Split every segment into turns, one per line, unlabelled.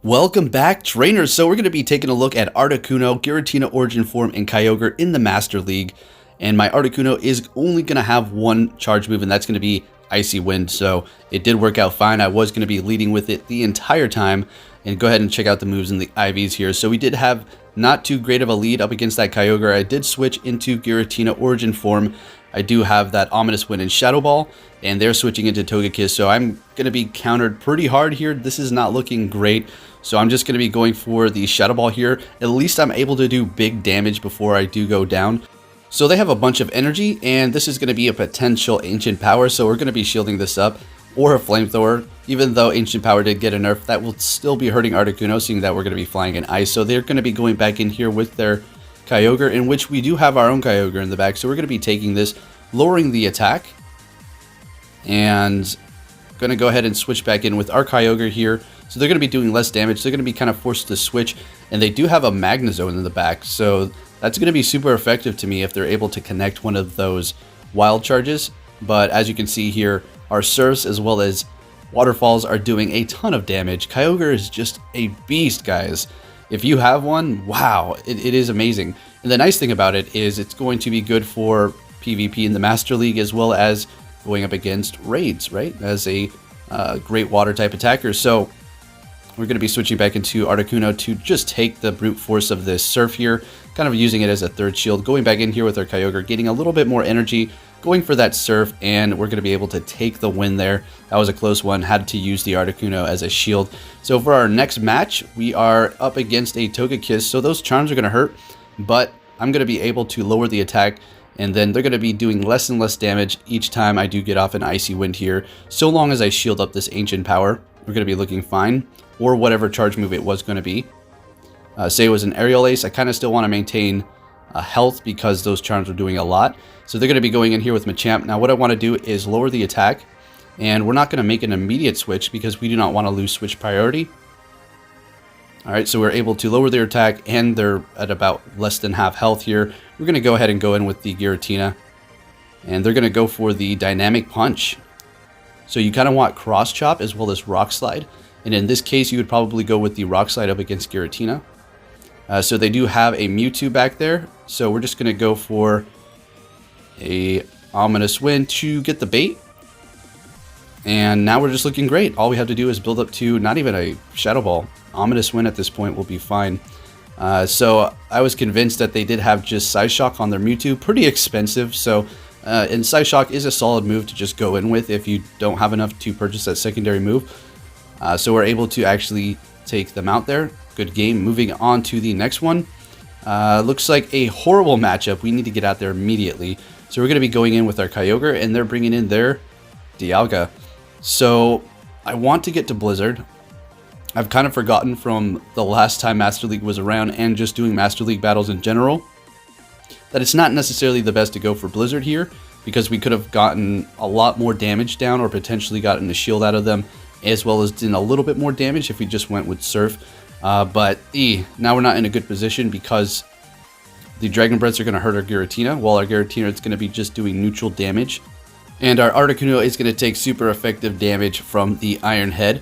Welcome back, trainers. So we're going to be taking a look at Articuno, Giratina Origin form, and Kyogre in the Master League. And my Articuno is only going to have one charge move, and that's going to be Icy Wind. So it did work out fine. I was going to be leading with it the entire time. And go ahead and check out the moves in the IVs here. So we did have not too great of a lead up against that Kyogre. I did switch into Giratina Origin form. I do have that Ominous Wind and Shadow Ball, and they're switching into Togekiss, so I'm going to be countered pretty hard here. This is not looking great, so I'm just going to be going for the Shadow Ball here. At least I'm able to do big damage before I do go down. So they have a bunch of energy, and this is going to be a potential Ancient Power, so we're going to be shielding this up, or a Flamethrower. Even though Ancient Power did get a nerf, that will still be hurting Articuno, seeing that we're going to be flying in Ice. So they're going to be going back in here with their Kyogre, in which we do have our own Kyogre in the back, so we're going to be taking this, lowering the attack, and going to go ahead and switch back in with our Kyogre here. So they're going to be doing less damage. They're going to be kind of forced to switch, and they do have a Magnezone in the back, so that's going to be super effective to me if they're able to connect one of those wild charges. But as you can see here, our Surfs as well as Waterfalls are doing a ton of damage. Kyogre is just a beast, guys. If you have one, wow, it is amazing. And the nice thing about it is it's going to be good for PvP in the Master League, as well as going up against raids, right? As a great water type attacker. So we're going to be switching back into Articuno to just take the brute force of this Surf here, kind of using it as a third shield. Going back in here with our Kyogre, getting a little bit more energy, going for that Surf, and we're going to be able to take the win there. That was a close one. Had to use the Articuno as a shield. So for our next match, we are up against a Togekiss. So those charms are going to hurt, but I'm going to be able to lower the attack, and then they're going to be doing less and less damage each time I do get off an Icy Wind here. So long as I shield up this Ancient Power, we're going to be looking fine, or whatever charge move it was going to be. Say it was an Aerial Ace, I kind of still want to maintain health because those charms are doing a lot. So they're going to be going in here with Machamp. Now what I want to do is lower the attack, and we're not going to make an immediate switch because we do not want to lose switch priority. Alright, so we're able to lower their attack, and they're at about less than half health here. We're going to go ahead and go in with the Giratina, and they're going to go for the Dynamic Punch. So you kind of want Cross Chop as well as Rock Slide, and in this case you would probably go with the Rock Slide up against Giratina. So they do have a Mewtwo back there, so we're just going to go for a Ominous Wind to get the bait. And now we're just looking great. All we have to do is build up to not even a Shadow Ball. Ominous Wind at this point will be fine. So I was convinced that they did have just Psyshock on their Mewtwo. Pretty expensive, so and Psyshock is a solid move to just go in with if you don't have enough to purchase that secondary move. So we're able to actually take them out there. Good game. Moving on to the next one. Looks like a horrible matchup. We need to get out there immediately. So we're going to be going in with our Kyogre, and they're bringing in their Dialga. So I want to get to Blizzard. I've kind of forgotten from the last time Master League was around, and just doing Master League battles in general, that it's not necessarily the best to go for Blizzard here, because we could have gotten a lot more damage down, or potentially gotten a shield out of them, as well as done a little bit more damage if we just went with Surf. But now we're not in a good position because the Dragon Breaths are going to hurt our Giratina, while our Giratina is going to be just doing neutral damage. And our Articuno is going to take super effective damage from the Iron Head,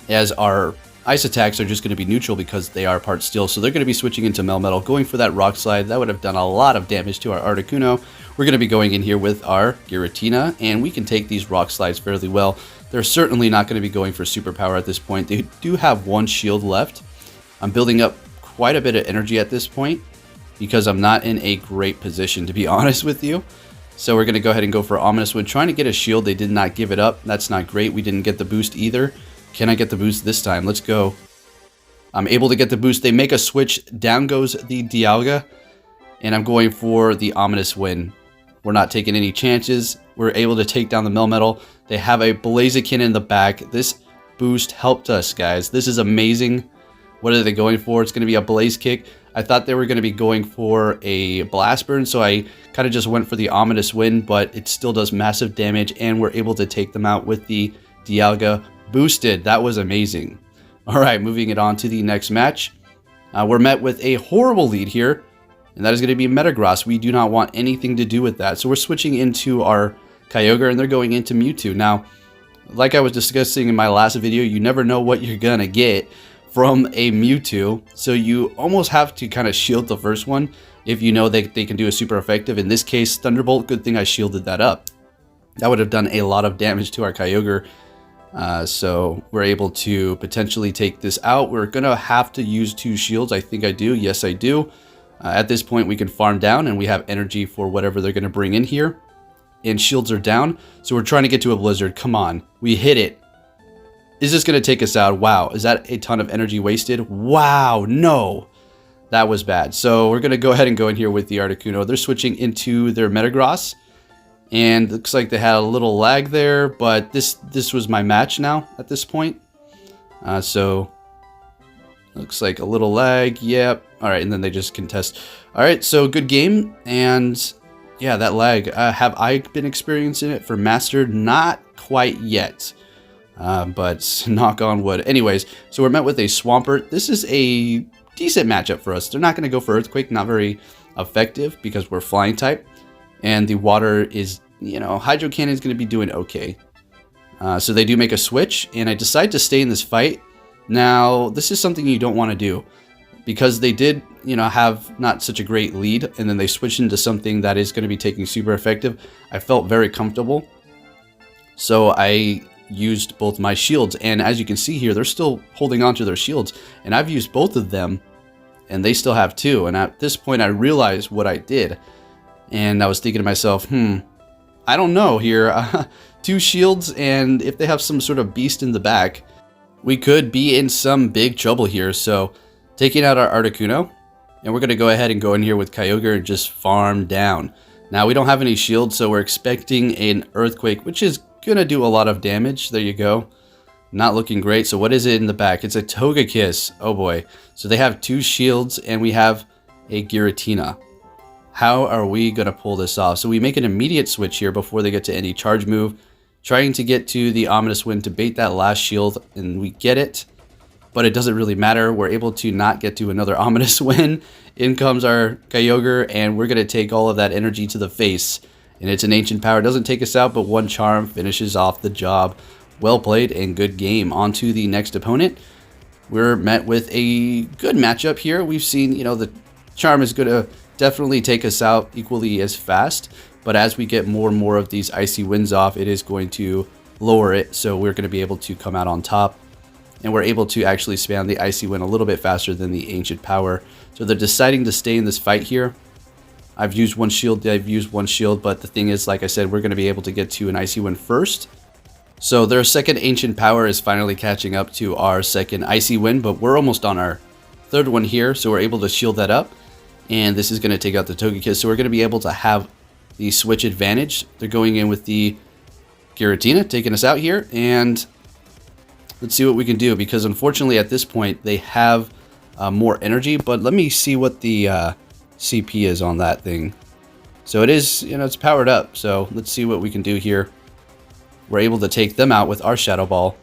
as our Ice attacks are just going to be neutral because they are part Steel. So they're going to be switching into Melmetal, going for that Rock Slide. That would have done a lot of damage to our Articuno. We're going to be going in here with our Giratina, and we can take these Rock Slides fairly well. They're certainly not going to be going for Superpower at this point. They do have one shield left. I'm building up quite a bit of energy at this point because I'm not in a great position, to be honest with you. So we're going to go ahead and go for Ominous Wind. Trying to get a shield, they did not give it up. That's not great. We didn't get the boost either. Can I get the boost this time? Let's go. I'm able to get the boost. They make a switch. Down goes the Dialga, and I'm going for the Ominous Wind. We're not taking any chances. We're able to take down the Melmetal. They have a Blaziken in the back. This boost helped us, guys. This is amazing. What are they going for? It's going to be a Blaze Kick. I thought they were going to be going for a Blast Burn, so I kind of just went for the Ominous Wind, but it still does massive damage, and we're able to take them out with the Dialga boosted. That was amazing. All right, moving it on to the next match. We're met with a horrible lead here, and that is going to be Metagross. We do not want anything to do with that, so we're switching into our Kyogre, and they're going into Mewtwo. Now, like I was discussing in my last video, you never know what you're going to get from a Mewtwo. So you almost have to kind of shield the first one if you know they can do a super effective. In this case, Thunderbolt, good thing I shielded that up. That would have done a lot of damage to our Kyogre. So we're able to potentially take this out. We're going to have to use 2 shields. I think I do. Yes, I do. At this point, we can farm down and we have energy for whatever they're going to bring in here. And shields are down. So we're trying to get to a Blizzard. Come on. We hit it. Is this going to take us out? Wow. Is that a ton of energy wasted? Wow. No. That was bad. So we're going to go ahead and go in here with the Articuno. They're switching into their Metagross. And looks like they had a little lag there. But this was my match now at this point. So looks like a little lag. Yep. All right. And then they just contest. All right. So good game. And yeah, that lag. Have I been experiencing it for Mastered? Not quite yet. But knock on wood. Anyways, so we're met with a Swampert. This is a decent matchup for us. They're not going to go for Earthquake. Not very effective because we're Flying type. And the water is, you know, Hydro Cannon is going to be doing okay. So they do make a switch. And I decide to stay in this fight. Now, this is something you don't want to do. Because they did, you know, have not such a great lead. And then they switched into something that is going to be taking super effective. I felt very comfortable. So I used both my shields, and as you can see here, they're still holding on to their shields, and I've used both of them and they still have 2. And at this point I realized what I did, and I was thinking to myself, I don't know here. 2 shields, and if they have some sort of beast in the back, we could be in some big trouble here. So taking out our Articuno, and we're going to go ahead and go in here with Kyogre and just farm down. Now we don't have any shields, so we're expecting an Earthquake, which is gonna do a lot of damage. There you go. Not looking great. So what is it in the back? It's a Togekiss. Oh boy. So they have 2 shields and we have a Giratina. How are we gonna pull this off? So we make an immediate switch here before they get to any charge move, trying to get to the Ominous Wind to bait that last shield, and we get it, but it doesn't really matter. We're able to not get to another Ominous Wind. In comes our Kyogre, and we're gonna take all of that energy to the face. And it's an Ancient Power. Doesn't take us out, but 1 Charm finishes off the job. Well played and good game. On to the next opponent. We're met with a good matchup here. We've seen, you know, the Charm is going to definitely take us out equally as fast. But as we get more and more of these Icy Winds off, it is going to lower it. So we're going to be able to come out on top. And we're able to actually spam the Icy Wind a little bit faster than the Ancient Power. So they're deciding to stay in this fight here. I've used 1 shield, but the thing is, like I said, we're going to be able to get to an Icy Wind first. So their second Ancient Power is finally catching up to our second Icy Wind, but we're almost on our 3rd one here, so we're able to shield that up. And this is going to take out the Togekiss, so we're going to be able to have the switch advantage. They're going in with the Giratina, taking us out here, and let's see what we can do, because unfortunately at this point they have more energy, but let me see what the CP is on that thing. So it is, you know, it's powered up. So let's see what we can do here. We're able to take them out with our Shadow Ball.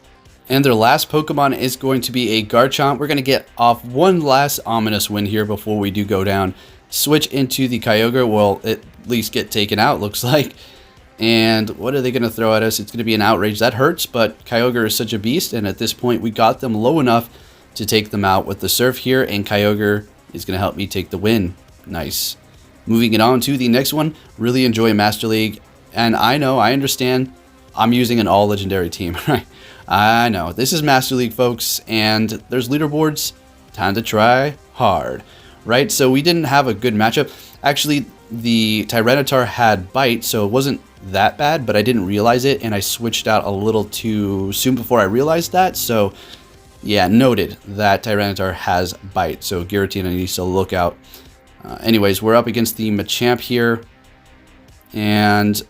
And their last Pokemon is going to be a Garchomp. We're going to get off 1 last Ominous Wind here before we do go down. Switch into the Kyogre. Well, at least get taken out, looks like. And what are they going to throw at us? It's going to be an Outrage. That hurts, but Kyogre is such a beast. And at this point, we got them low enough to take them out with the Surf here. And Kyogre is going to help me take the win. Nice. Moving it on to the next one. Really enjoy Master League. And I know, I understand, I'm using an all legendary team, right? I know. This is Master League, folks, and there's leaderboards. Time to try hard, right? So we didn't have a good matchup. Actually, the Tyranitar had Bite, so it wasn't that bad, but I didn't realize it, and I switched out a little too soon before I realized that. So, yeah, noted that Tyranitar has Bite, so Giratina needs to look out. Anyways, we're up against the Machamp here, and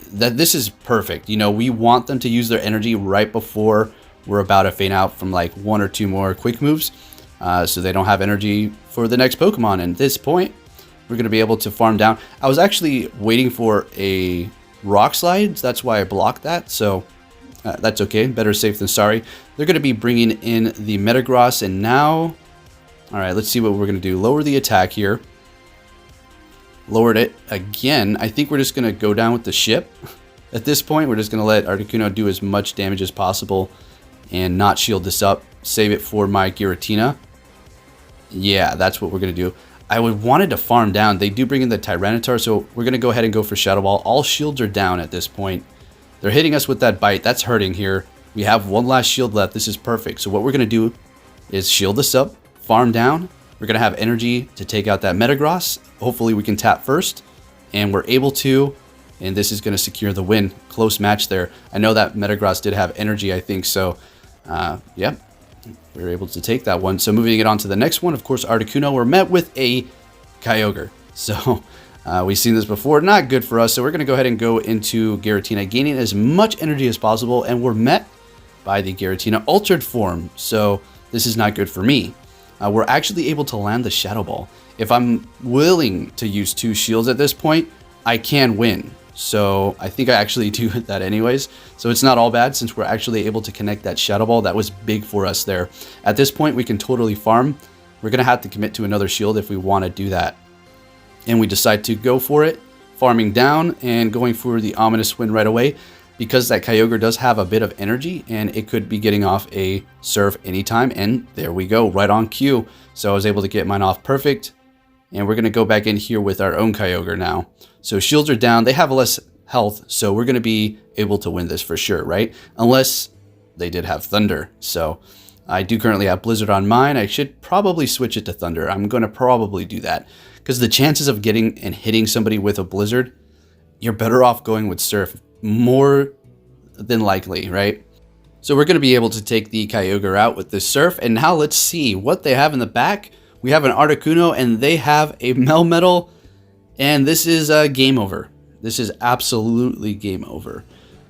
this is perfect. You know, we want them to use their energy right before we're about to faint out from like 1 or 2 more quick moves, so they don't have energy for the next Pokemon. And at this point, we're going to be able to farm down. I was actually waiting for a Rock Slide, so that's why I blocked that, so that's okay. Better safe than sorry. They're going to be bringing in the Metagross, and now, all right, let's see what we're going to do. Lower the attack here. Lowered it again. I think we're just going to go down with the ship. At this point, we're just going to let Articuno do as much damage as possible and not shield this up. save it for my Giratina. Yeah, that's what we're going to do. I would wanted to farm down. They do bring in the Tyranitar, so we're going to go ahead and go for Shadow Ball. All shields are down at this point. They're hitting us with that bite. That's hurting here. We have one last shield left. This is perfect. So what we're going to do is shield this up, farm down. We're going to have energy to take out that Metagross. Hopefully we can tap first, and we're able to, and this is going to secure the win. Close match there. I know that Metagross did have energy, I think, so yeah. We were able to take that one. So moving it on to the next one, of course, Articuno, we're met with a Kyogre. So we've seen this before, not good for us. So we're going to go ahead and go into Giratina, gaining as much energy as possible. And we're met by the Giratina altered form. So this is not good for me. We're actually able to land the Shadow Ball. If I'm willing to use 2 shields at this point, I can win. So I think I actually do that anyways. So it's not all bad since we're actually able to connect that Shadow Ball. That was big for us there. At this point, we can totally farm. We're going to have to commit to another shield if we want to do that. And we decide to go for it, farming down and going for the ominous win right away because that Kyogre does have a bit of energy and it could be getting off a Surf anytime. And there we go, right on cue. So I was able to get mine off perfect. And we're going to go back in here with our own Kyogre now. So shields are down. They have less health, so we're going to be able to win this for sure, right? Unless they did have Thunder. So I do currently have Blizzard on mine. I should probably switch it to Thunder. I'm going to probably do that. Because the chances of getting and hitting somebody with a Blizzard, you're better off going with Surf. More than likely, right? So we're going to be able to take the Kyogre out with this Surf. And now let's see what they have in the back. We have an Articuno, and they have a Melmetal, and this is game over. This is absolutely game over.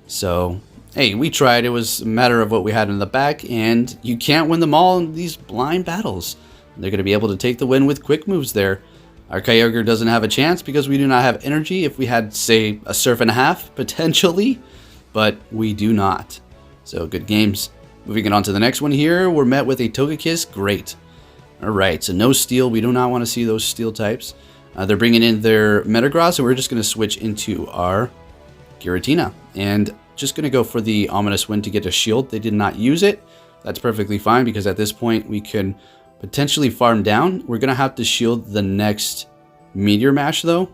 So, hey, we tried. It was a matter of what we had in the back, and you can't win them all in these blind battles. They're going to be able to take the win with quick moves there. Our Kyogre doesn't have a chance because we do not have energy. If we had, say, a Surf and a half, potentially, but we do not. So, good games. Moving it on to the next one here, we're met with a Togekiss. Great. Alright, so no steel. We do not want to see those steel types. They're bringing in their Metagross, and we're just going to switch into our Giratina. And just going to go for the Ominous Wind to get a shield. They did not use it. That's perfectly fine, because at this point we can potentially farm down. We're going to have to shield the next Meteor Mash, though.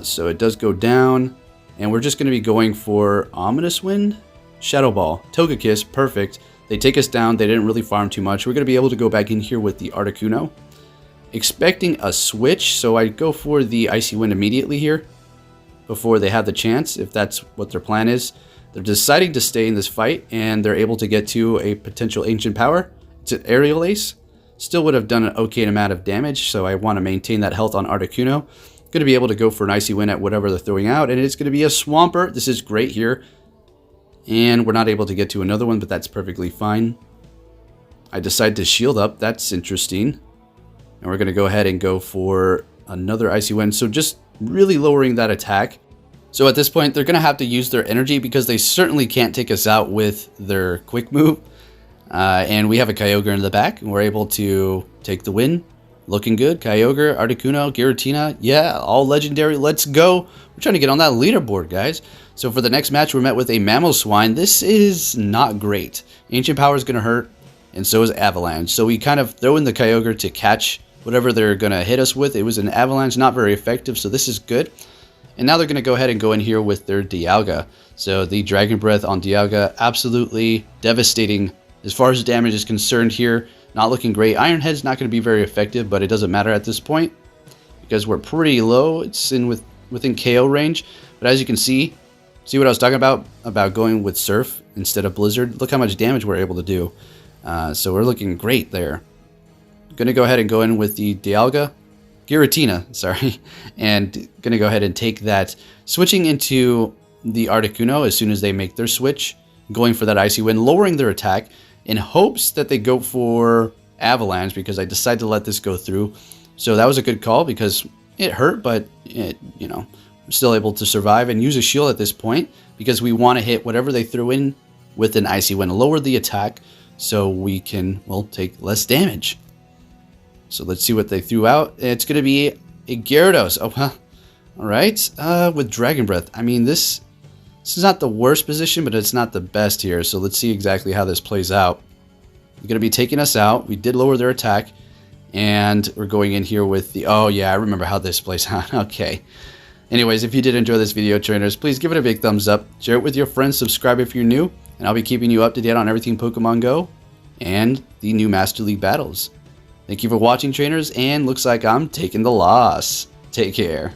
So it does go down, and we're just going to be going for Ominous Wind, Shadow Ball, Togekiss, perfect. They take us down. They didn't really farm too much. We're going to be able to go back in here with the Articuno. Expecting a switch, so I go for the Icy Wind immediately here before they have the chance, if that's what their plan is. They're deciding to stay in this fight, and they're able to get to a potential Ancient Power. It's an Aerial Ace. Still would have done an okay amount of damage, so I want to maintain that health on Articuno. Going to be able to go for an Icy Wind at whatever they're throwing out, and it's going to be a Swampert. This is great here. And we're not able to get to another one, but that's perfectly fine. I decide to shield up. That's interesting. And we're going to go ahead and go for another Icy Wind. So just really lowering that attack. So at this point, they're going to have to use their energy because they certainly can't take us out with their quick move. And we have a Kyogre in the back, and we're able to take the win. Looking good. Kyogre, Articuno, Giratina. Yeah, all legendary. Let's go. We're trying to get on that leaderboard, guys. So for the next match, we're met with a Mamoswine. This is not great. Ancient Power is going to hurt, and so is Avalanche. So we kind of throw in the Kyogre to catch whatever they're going to hit us with. It was an Avalanche, not very effective, so this is good. And now they're going to go ahead and go in here with their Dialga. So the Dragon Breath on Dialga, absolutely devastating as far as damage is concerned here. Not looking great. Iron Head's not going to be very effective, but it doesn't matter at this point because we're pretty low. It's in within KO range. But as you can see what I was talking about going with Surf instead of Blizzard? Look how much damage we're able to do. So we're looking great there. Going to go ahead and go in with the Giratina, sorry. And going to go ahead and take that. Switching into the Articuno as soon as they make their switch. Going for that Icy Wind, lowering their attack in hopes that they go for Avalanche because I decided to let this go through. So that was a good call because it hurt, but it, we're still able to survive and use a shield at this point because we want to hit whatever they threw in with an Icy Wind, lower the attack so we can, well, take less damage. So let's see what they threw out. It's going to be a Gyarados. Oh, huh. All right. With Dragon Breath. I mean, this is not the worst position, but it's not the best here. So let's see exactly how this plays out. They're going to be taking us out. We did lower their attack. And we're going in here with the... Oh, yeah, I remember how this plays out. Okay. Anyways, if you did enjoy this video, trainers, please give it a big thumbs up. Share it with your friends. Subscribe if you're new. And I'll be keeping you up to date on everything Pokemon Go and the new Master League battles. Thank you for watching, trainers, and looks like I'm taking the loss. Take care.